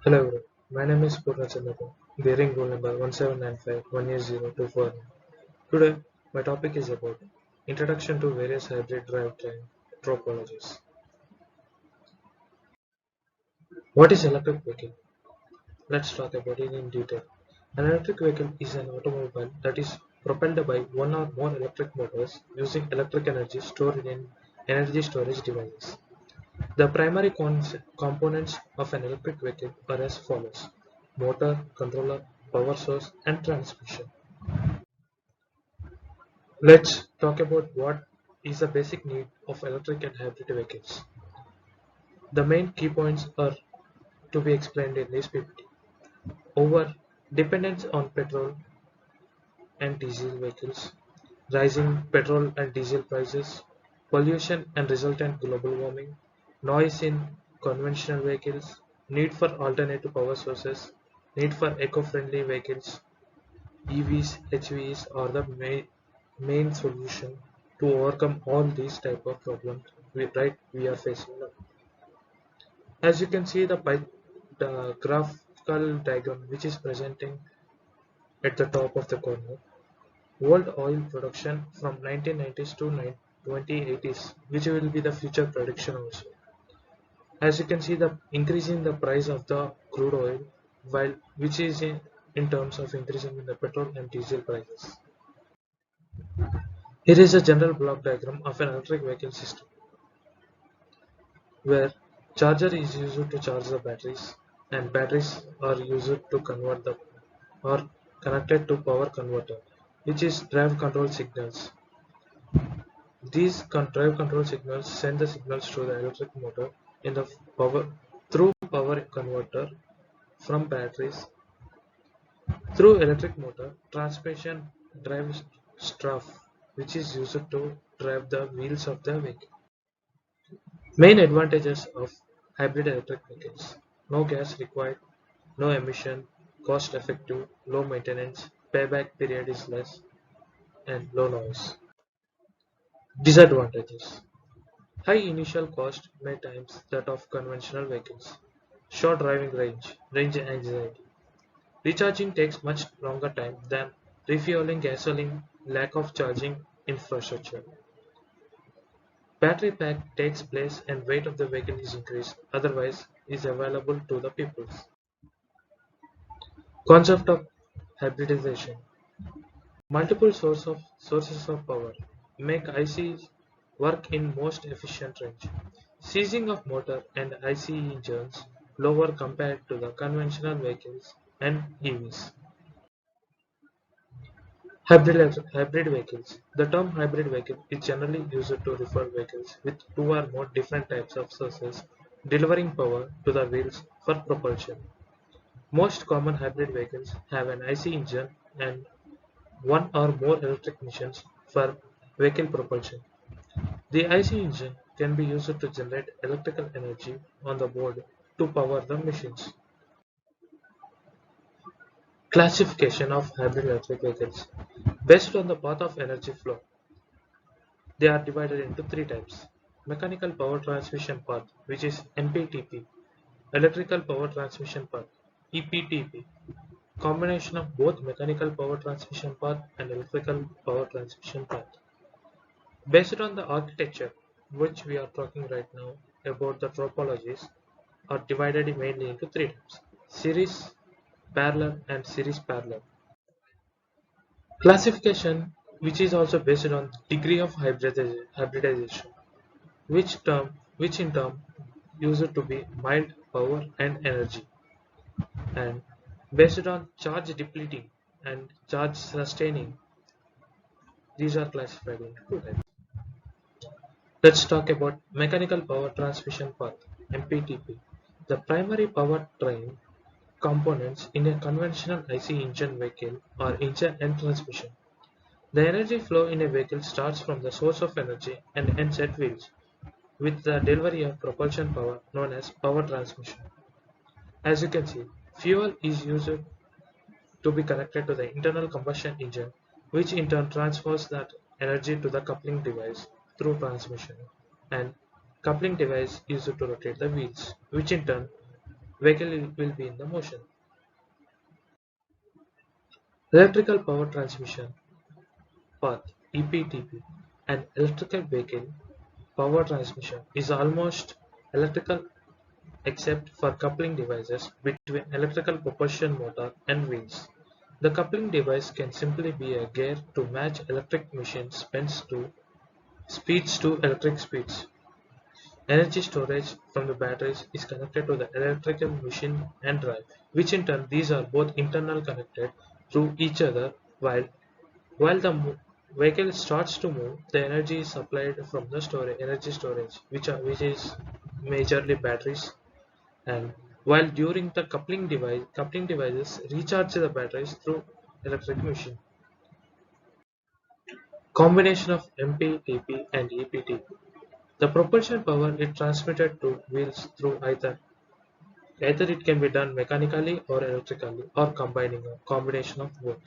Hello everyone, my name is Purnachandra, bearing roll number 179518024. Today, my topic is about Introduction to various hybrid drivetrain topologies. What is electric vehicle? Let's talk about it in detail. An electric vehicle is an automobile that is propelled by one or more electric motors using electric energy stored in energy storage devices. The primary components of an electric vehicle are as follows: motor, controller, power source, and transmission. Let's talk about what is the basic need of electric and hybrid vehicles. The main key points are to be explained in this PPT. Over dependence on petrol and diesel vehicles, rising petrol and diesel prices, pollution and resultant global warming, noise in conventional vehicles, need for alternative power sources, need for eco-friendly vehicles. EVs, HVs are the main solution to overcome all these type of problems we are facing now. As you can see the graphical diagram which is presenting at the top of the corner, world oil production from 1990s to 2080s, which will be the future prediction also. As you can see, the increasing the price of the crude oil, while which is in terms of increasing in the petrol and diesel prices. Here is a general block diagram of an electric vehicle system, where charger is used to charge the batteries, and batteries are used to convert the or connected to power converter, which is drive control signals. These drive control signals send the signals to the electric motor in the power through power converter from batteries through electric motor transmission drive stuff, which is used to drive the wheels of the vehicle. Main advantages of hybrid electric vehicles: no gas required, no emission, cost effective, low maintenance, payback period is less, and low noise. Disadvantages: high initial cost may times that of conventional vehicles, short driving range anxiety, recharging takes much longer time than refueling gasoline, lack of charging infrastructure. Battery pack takes place and weight of the vehicle is increased, otherwise is available to the people. Concept of hybridization. Multiple sources of power make ICs work in most efficient range. Seizing of motor and ICE engines lower compared to the conventional vehicles and EVs. Hybrid vehicles. The term hybrid vehicle is generally used to refer vehicles with two or more different types of sources delivering power to the wheels for propulsion. Most common hybrid vehicles have an IC engine and one or more electric machines for vehicle propulsion. The IC engine can be used to generate electrical energy on the board to power the machines. Classification of hybrid electric vehicles. Based on the path of energy flow, they are divided into three types: mechanical power transmission path, which is MPTP, electrical power transmission path, EPTP, combination of both mechanical power transmission path and electrical power transmission path. Based on the architecture, which we are talking right now about, the topologies are divided mainly into three types: series, parallel, and series parallel. Classification, which is also based on degree of hybridization, which in turn used to be mild, power, and energy, and based on charge depleting and charge sustaining. These are classified into two types. Let's talk about mechanical power transmission path, MPTP. The primary powertrain components in a conventional IC engine vehicle are engine and transmission. The energy flow in a vehicle starts from the source of energy and ends at wheels, with the delivery of propulsion power known as power transmission. As you can see, fuel is used to be connected to the internal combustion engine, which in turn transfers that energy to the coupling device through transmission, and coupling device used to rotate the wheels, which in turn vehicle will be in the motion. Electrical power transmission path (EPTP), an electrical vehicle power transmission is almost electrical except for coupling devices between electrical propulsion motor and wheels. The coupling device can simply be a gear to match electric machine speeds to electric speeds. Energy storage from the batteries is connected to the electrical machine and drive, which in turn these are both internal connected through each other while the vehicle starts to move, the energy is supplied from the energy storage, which is majorly batteries, and while during the coupling devices recharge the batteries through electric machine. Combination of MPTP and EPTP. The propulsion power is transmitted to wheels through either it can be done mechanically or electrically or combining a combination of both.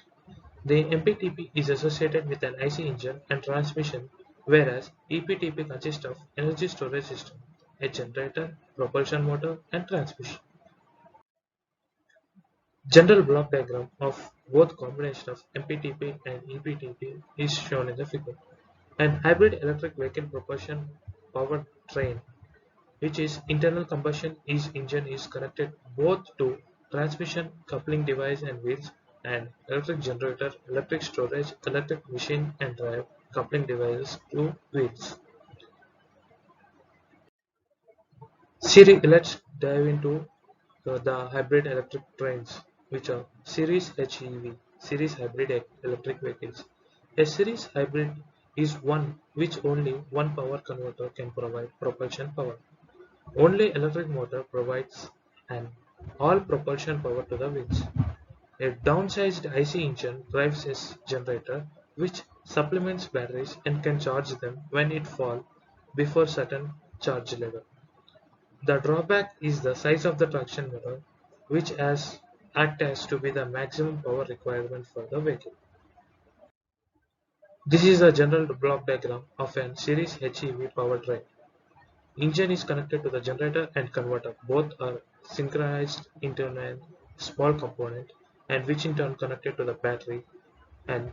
The MPTP is associated with an IC engine and transmission, whereas EPTP consists of energy storage system, a generator, propulsion motor, and transmission. General block diagram of both combination of MPTP and EPTP is shown in the figure. An hybrid electric vehicle propulsion powertrain, which is internal combustion engine, is connected both to transmission, coupling device and wheels, and electric generator, electric storage, electric machine and drive coupling devices to wheels. Let's dive into the hybrid electric trains, which are Series HEV, Series Hybrid Electric Vehicles. A series hybrid is one which only one power converter can provide propulsion power. Only electric motor provides an all propulsion power to the wheels. A downsized IC engine drives a generator which supplements batteries and can charge them when it falls before certain charge level. The drawback is the size of the traction motor, which act as to be the maximum power requirement for the vehicle. This is a general block diagram of an series HEV powertrain. Engine is connected to the generator and converter. Both are synchronized into a small component, and which in turn connected to the battery. And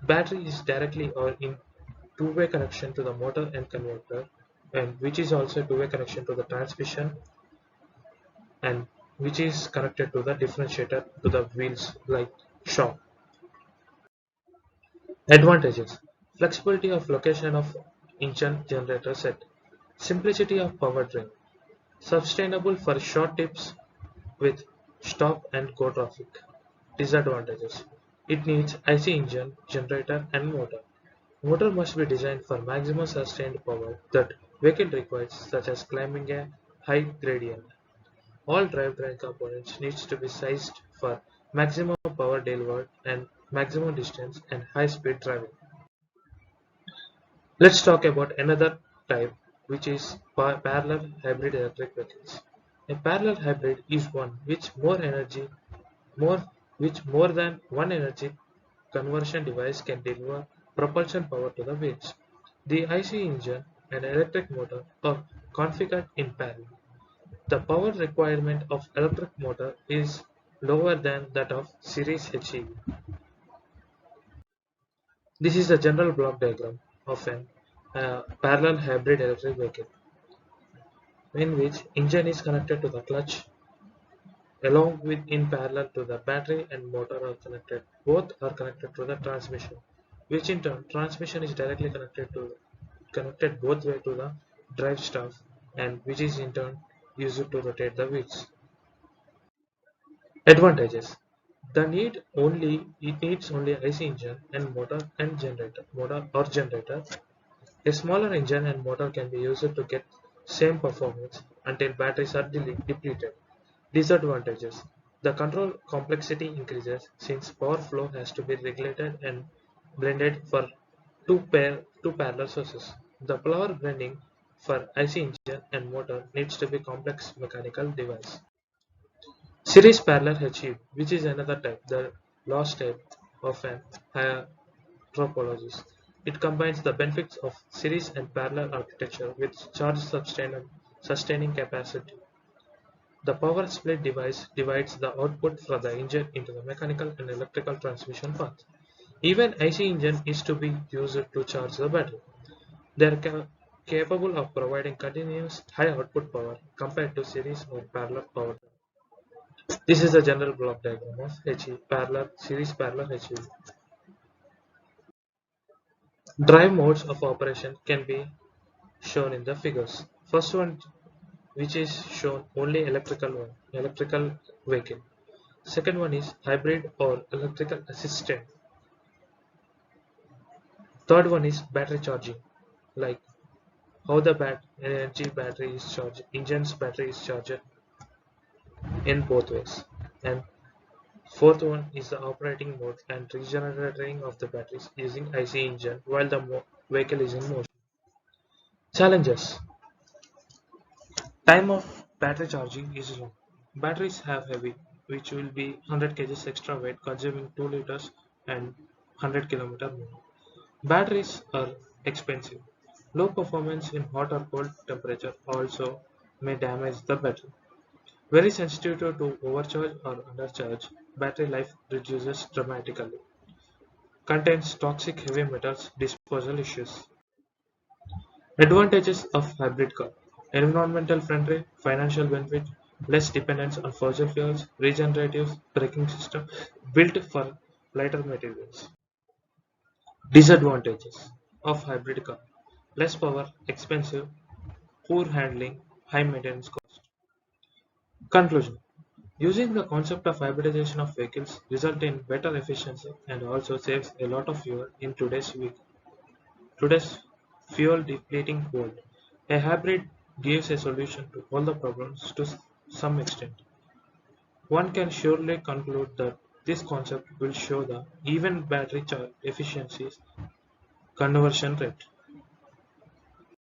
battery is directly or in two-way connection to the motor and converter, and which is also two-way connection to the transmission, and which is connected to the differentiator to the wheels like shock. Advantages: flexibility of location of engine generator set, simplicity of powertrain, sustainable for short trips with stop and go traffic. Disadvantages: it needs IC engine, generator and motor. Motor must be designed for maximum sustained power that vehicle requires, such as climbing a high gradient. All drivetrain components needs to be sized for maximum power delivered and maximum distance and high speed driving. Let's talk about another type, which is parallel hybrid electric vehicles. A parallel hybrid is one more which more than one energy conversion device can deliver propulsion power to the wheels. The IC engine and electric motor are configured in parallel. The power requirement of electric motor is lower than that of series HEV. This is the general block diagram of an parallel hybrid electric vehicle, in which engine is connected to the clutch along with in parallel to the battery and motor are connected. Both are connected to the transmission, which in turn transmission is directly connected both way to the drive shaft, and which is in turn used to rotate the wheels. Advantages: it needs only IC engine and motor or generator. A smaller engine and motor can be used to get same performance until batteries are depleted. Disadvantages: the control complexity increases since power flow has to be regulated and blended for two parallel sources. The power blending for IC engine and motor needs to be complex mechanical device. Series parallel HEV, which is another type, the last type of an higher topologies. It combines the benefits of series and parallel architecture with sustaining capacity. The power split device divides the output from the engine into the mechanical and electrical transmission paths. Even IC engine is to be used to charge the battery. They are capable of providing continuous high output power compared to series or parallel power. This is the general block diagram of HE, parallel, series parallel HE. Drive modes of operation can be shown in the figures. First one, which is shown only electrical vehicle. Second one is hybrid or electrical assisted. Third one is battery charging, like how the energy battery is charged, engine's battery is charged in both ways. And fourth one is the operating mode and regenerating of the batteries using IC engine while the vehicle is in motion. Challenges. Time of battery charging is long. Batteries have heavy, which will be 100 kg extra weight consuming 2 liters and 100 km more. Batteries are expensive. Low performance in hot or cold temperature also may damage the battery. Very sensitive to overcharge or undercharge, battery life reduces dramatically. Contains toxic heavy metals disposal issues. Advantages of hybrid car: environmental friendly, financial benefit, less dependence on fossil fuels, regenerative braking system, built for lighter materials. Disadvantages of hybrid car: less power, expensive, poor handling, high maintenance cost. Conclusion: using the concept of hybridization of vehicles result in better efficiency and also saves a lot of fuel in today's fuel depleting world. A hybrid gives a solution to all the problems to some extent. One can surely conclude that this concept will show the even battery charge efficiencies conversion rate.